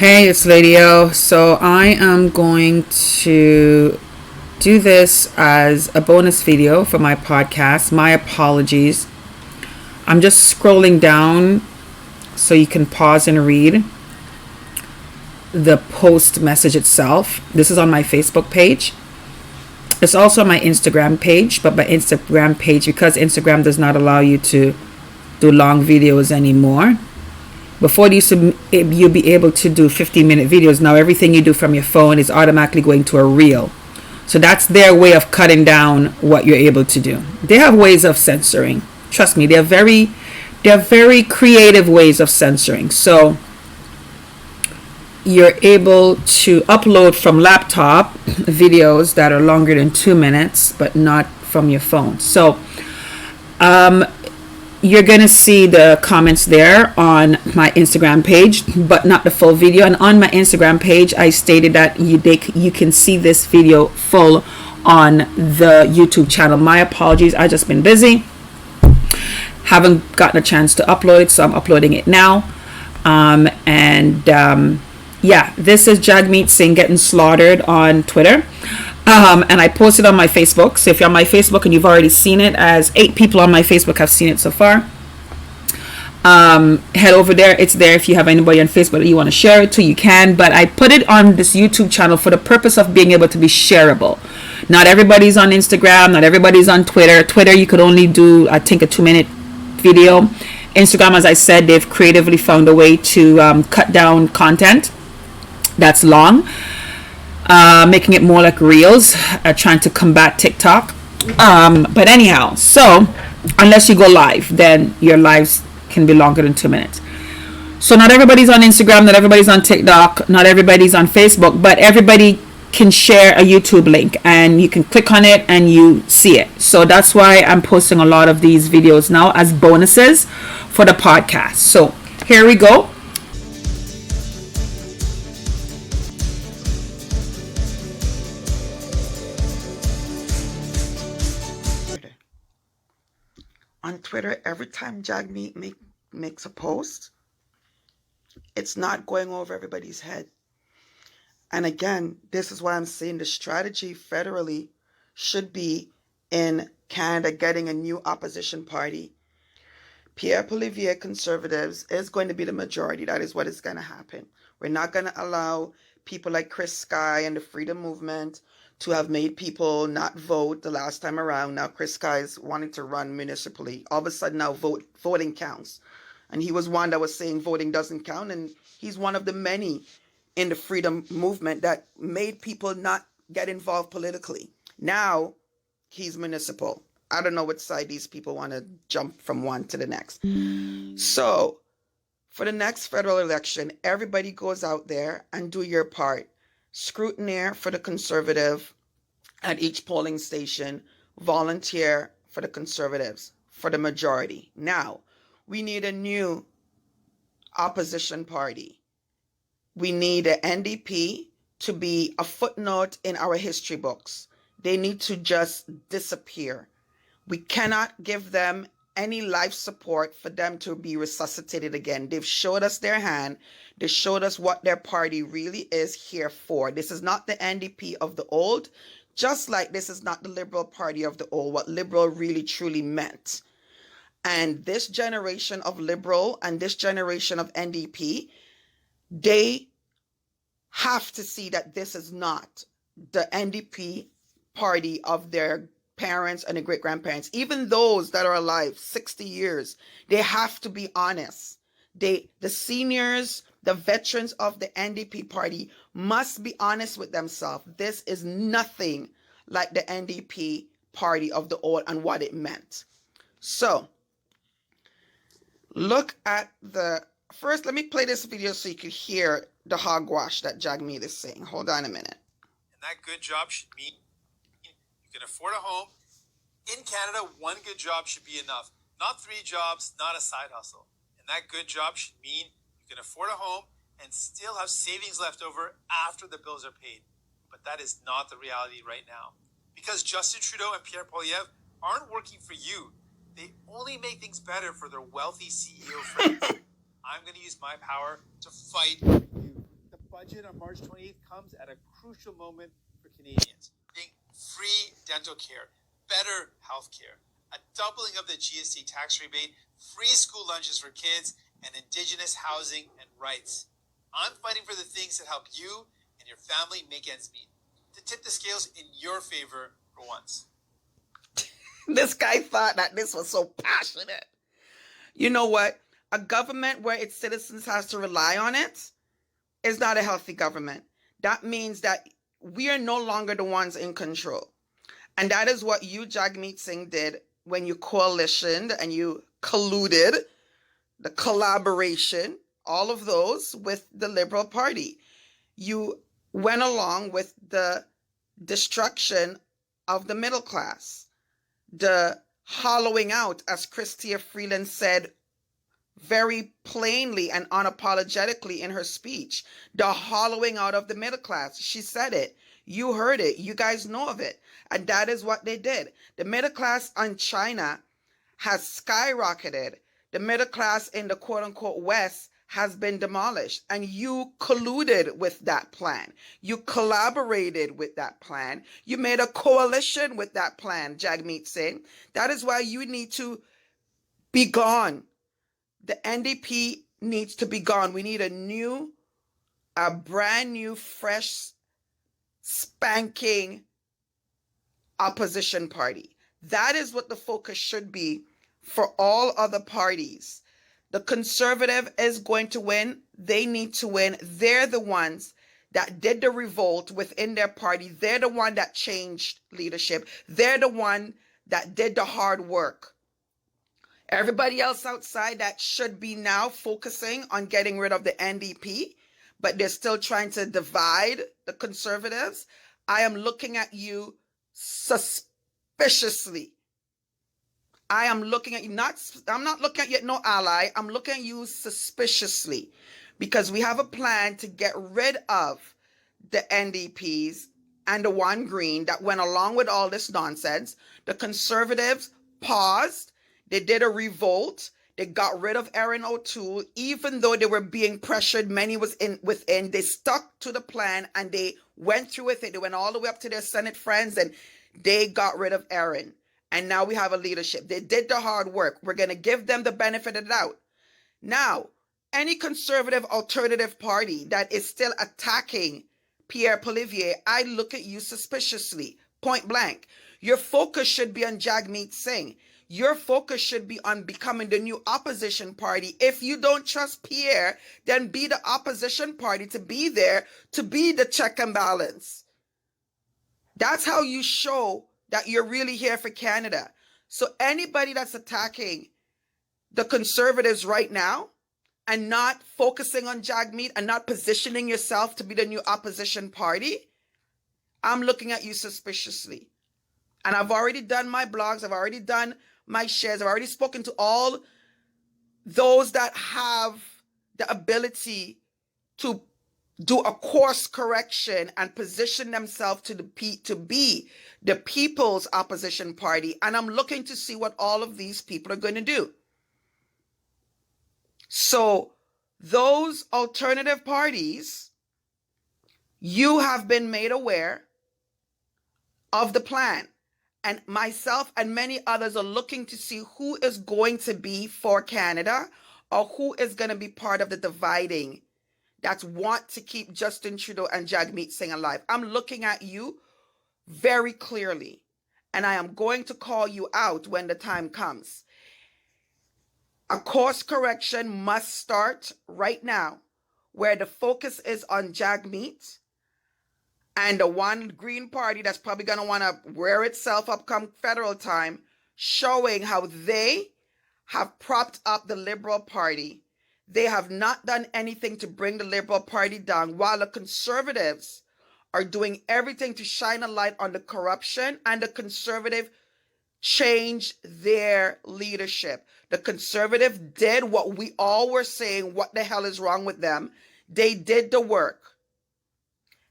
Hey, it's Lady O. So I am going to do this as a bonus video for my podcast. My apologies. I'm just scrolling down so you can pause and read the post message itself. This is on my Facebook page. It's also on my Instagram page, but my Instagram page, because Instagram does not allow you to do long videos anymore. Before you'll be able to do 15-minute videos. Now everything you do from your phone is automatically going to a reel. So that's their way of cutting down what you're able to do. They have ways of censoring. Trust me, they're very creative ways of censoring. So you're able to upload from laptop videos that are longer than 2 minutes, but not from your phone. So you're going to see the comments there on my Instagram page, but not the full video. And on my Instagram page, I stated that you can see this video full on the YouTube channel. My apologies. I've just been busy. Haven't gotten a chance to upload it, so I'm uploading it now. Yeah, this is Jagmeet Singh getting slaughtered on Twitter. And I posted on my Facebook. So if you're on my Facebook and you've already seen it, as 8 people on my Facebook have seen it so far, head over there. It's there. If you have anybody on Facebook that you want to share it to, you can. But I put it on this YouTube channel for the purpose of being able to be shareable. Not everybody's on Instagram. Not everybody's on Twitter. Twitter, you could only do, I think, a 2-minute video. Instagram, as I said, they've creatively found a way to cut down content that's long. Making it more like reels, trying to combat TikTok. But anyhow, so unless you go live, then your lives can be longer than 2 minutes. So not everybody's on Instagram, not everybody's on TikTok, not everybody's on Facebook, but everybody can share a YouTube link and you can click on it and you see it. So that's why I'm posting a lot of these videos now as bonuses for the podcast. So here we go. On Twitter, every time Jagmeet makes a post, it's not going over everybody's head. And again, this is why I'm saying the strategy federally should be in Canada getting a new opposition party. Pierre Poilievre Conservatives is going to be the majority. That is what is going to happen. We're not going to allow people like Chris Sky and the Freedom Movement to have made people not vote the last time around. Now Chris Sky is wanting to run municipally. All of a sudden now voting counts. And he was one that was saying voting doesn't count. And he's one of the many in the Freedom Movement that made people not get involved politically. Now he's municipal. I don't know which side these people want to jump from one to the next. So for the next federal election, everybody goes out there and do your part. Scrutineer for the Conservative at each polling station. Volunteer for the Conservatives, for the majority. Now, we need a new opposition party. We need the NDP to be a footnote in our history books. They need to just disappear. We cannot give them any life support for them to be resuscitated again. They've showed us their hand. They showed us what their party really is here for. This is not the NDP of the old, just like this is not the Liberal Party of the old, what Liberal really truly meant. And this generation of Liberal and this generation of NDP, they have to see that this is not the NDP party of their parents and the great-grandparents. Even those that are alive 60 years, they have to be honest. The seniors, the veterans of the NDP party must be honest with themselves. This is nothing like the NDP party of the old and what it meant. So look at first, let me play this video so you can hear the hogwash that Jagmeet is saying. Hold on a minute. And that good job should mean you can afford a home. In Canada, one good job should be enough. Not 3 jobs, not a side hustle. And that good job should mean you can afford a home and still have savings left over after the bills are paid. But that is not the reality right now. Because Justin Trudeau and Pierre Poilievre aren't working for you. They only make things better for their wealthy CEO friends. I'm going to use my power to fight you. The budget on March 28th comes at a crucial moment for Canadians. Free dental care, better health care, a doubling of the GST tax rebate, free school lunches for kids, and Indigenous housing and rights. I'm fighting for the things that help you and your family make ends meet. To tip the scales in your favor for once. This guy thought that this was so passionate. You know what? A government where its citizens has to rely on it is not a healthy government. That means that we are no longer the ones in control. And that is what you, Jagmeet Singh, did when you coalitioned and you colluded, the collaboration, all of those with the Liberal Party. You went along with the destruction of the middle class, the hollowing out, as Chrystia Freeland said very plainly and unapologetically in her speech, the hollowing out of the middle class. She said it. You heard it. You guys know of it. And that is what they did. The middle class in China has skyrocketed. The middle class in the quote-unquote West has been demolished. And you colluded with that plan. You collaborated with that plan. You made a coalition with that plan, Jagmeet Singh. That is why you need to be gone. The NDP needs to be gone. We need a brand new, fresh, spanking opposition party. That is what the focus should be for all other parties. The Conservative is going to win. They need to win. They're the ones that did the revolt within their party. They're the one that changed leadership. They're the one that did the hard work. Everybody else outside that should be now focusing on getting rid of the NDP, but they're still trying to divide the Conservatives. I am looking at you suspiciously. I am looking at you, I'm not looking at you, no ally. I'm looking at you suspiciously because we have a plan to get rid of the NDPs and the one green that went along with all this nonsense. The Conservatives paused. They did a revolt. They got rid of Erin O'Toole, even though they were being pressured. Many was within. They stuck to the plan and they went through with it. They went all the way up to their Senate friends and they got rid of Erin. And now we have a leadership. They did the hard work. We're going to give them the benefit of the doubt. Now, any Conservative alternative party that is still attacking Pierre Poilievre, I look at you suspiciously, point blank. Your focus should be on Jagmeet Singh. Your focus should be on becoming the new opposition party. If you don't trust Pierre, then be the opposition party to be there, to be the check and balance. That's how you show that you're really here for Canada. So anybody that's attacking the Conservatives right now and not focusing on Jagmeet and not positioning yourself to be the new opposition party, I'm looking at you suspiciously. And I've already done my blogs. I've already done my shares. I've already spoken to all those that have the ability to do a course correction and position themselves to be the people's opposition party. And I'm looking to see what all of these people are going to do. So those alternative parties, you have been made aware of the plan. And myself and many others are looking to see who is going to be for Canada or who is going to be part of the dividing that want to keep Justin Trudeau and Jagmeet Singh alive. I'm looking at you very clearly, and I am going to call you out when the time comes. A course correction must start right now, where the focus is on Jagmeet and the one Green Party that's probably going to want to rear itself up come federal time, showing how they have propped up the Liberal Party. They have not done anything to bring the Liberal Party down, while the Conservatives are doing everything to shine a light on the corruption, and the Conservative changed their leadership. The Conservative did what we all were saying, what the hell is wrong with them? They did the work.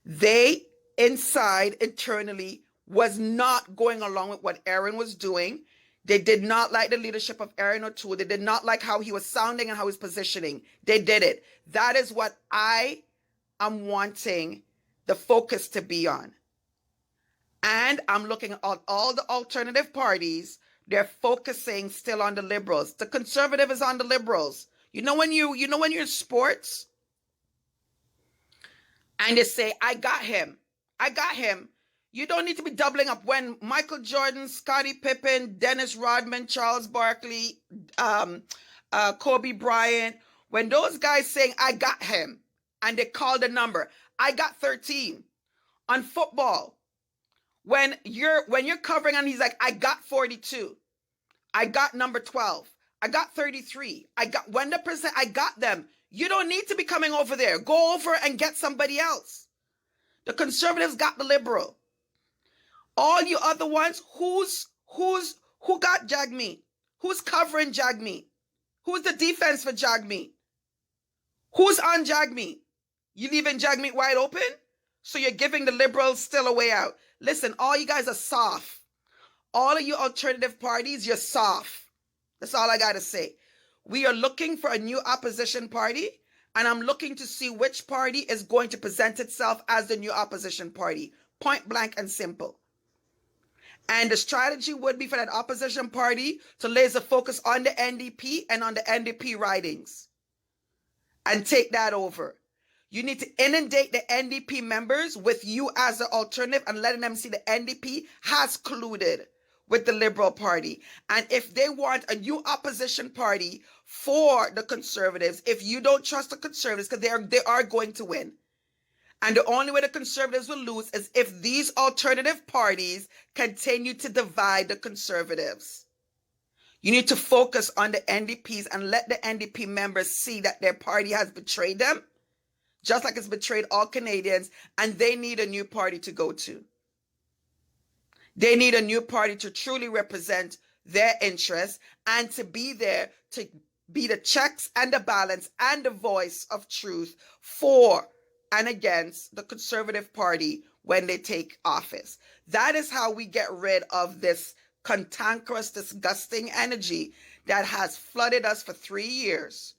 They, inside, internally, was not going along with what Erin was doing. They did not like the leadership of Erin O'Toole. They did not like how he was sounding and how he was positioning. They did it. That is what I I'm wanting the focus to be on. And I'm looking at all the alternative parties. They're focusing still on the Liberals. The Conservative is on the Liberals. You know when you're in sports and they say, I got him. I got him. You don't need to be doubling up. When Michael Jordan, Scottie Pippen, Dennis Rodman, Charles Barkley, Kobe Bryant, when those guys saying, I got him, and they call the number, I got 13. On football, when you're covering and he's like, I got 42. I got number 12. I got 33. I got 100%. I got them. You don't need to be coming over there. Go over and get somebody else. The Conservatives got the Liberal. All you other ones, who got Jagmeet? Who's covering Jagmeet? Who's the defense for Jagmeet? Who's on Jagmeet? You leaving Jagmeet wide open? So you're giving the Liberals still a way out. Listen, all you guys are soft. All of you alternative parties, you're soft. That's all I got to say. We are looking for a new opposition party, and I'm looking to see which party is going to present itself as the new opposition party. Point blank and simple. And the strategy would be for that opposition party to laser focus on the NDP and on the NDP ridings and take that over. You need to inundate the NDP members with you as the alternative and letting them see the NDP has colluded with the Liberal Party. And if they want a new opposition party for the Conservatives, if you don't trust the Conservatives, because they are going to win, and the only way the Conservatives will lose is if these alternative parties continue to divide the Conservatives. You need to focus on the NDPs and let the NDP members see that their party has betrayed them, just like it's betrayed all Canadians, and they need a new party to go to. They need a new party to truly represent their interests and to be there to be the checks and the balance and the voice of truth for and against the Conservative Party when they take office. That is how we get rid of this cantankerous, disgusting energy that has flooded us for 3 years.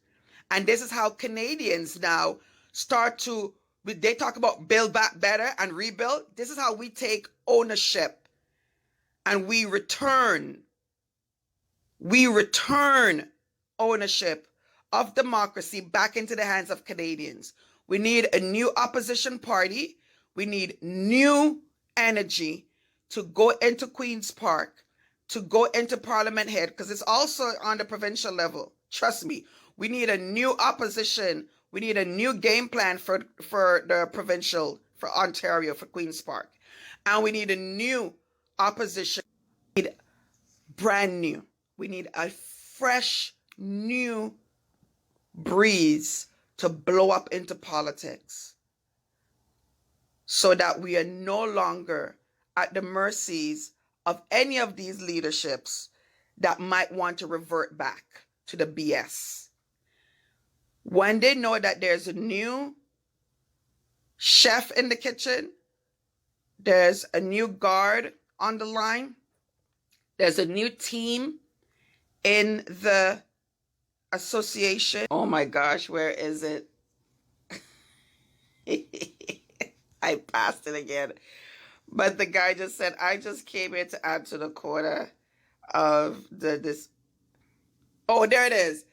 And this is how Canadians now they talk about build back better and rebuild. This is how we take ownership and we return ownership of democracy back into the hands of Canadians. We need a new opposition party. We need new energy to go into Queen's Park, to go into Parliament Head, because it's also on the provincial level. Trust me, we need a new opposition. We need a new game plan for the provincial, for Ontario, for Queen's Park. And we need a new opposition. We need brand new. We need a fresh, new breeze to blow up into politics so that we are no longer at the mercies of any of these leaderships that might want to revert back to the BS. When they know that there's a new chef in the kitchen, there's a new guard on the line, there's a new team in the association. Oh my gosh, where is it? I passed it again. But the guy just said, I just came here to add to the quota of this. Oh, there it is.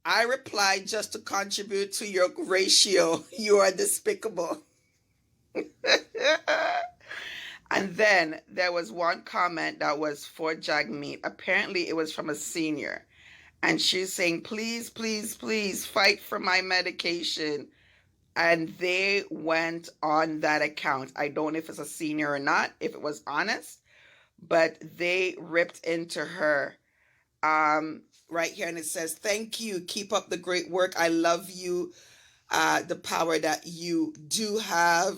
I replied just to contribute to your ratio. You are despicable. And then there was one comment that was for Jagmeet. Apparently it was from a senior. And she's saying, please, please, please fight for my medication. And they went on that account. I don't know if it's a senior or not, if it was honest, but they ripped into her right here. And it says, thank you. Keep up the great work. I love you. The power that you do have.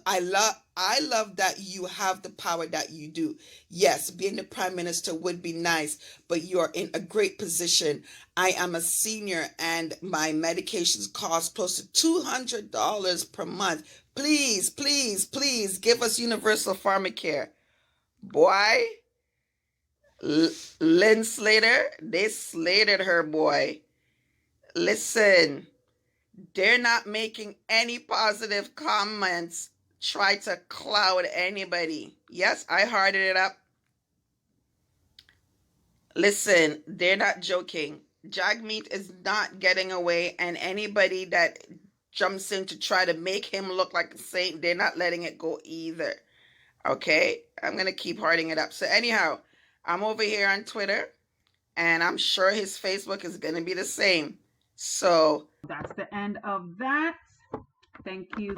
I love that you have the power that you do. Yes, being the Prime Minister would be nice, but you are in a great position. I am a senior and my medications cost close to $200 per month. Please, please, please give us universal pharmacare. Boy, Lynn Slater, they slated her, boy. Listen. They're not making any positive comments, try to cloud anybody. Yes, I hearted it up. Listen, they're not joking. Jagmeet is not getting away, and anybody that jumps in to try to make him look like a saint, they're not letting it go either. Okay? I'm going to keep hearting it up. So anyhow, I'm over here on Twitter, and I'm sure his Facebook is going to be the same. So that's the end of that. Thank you.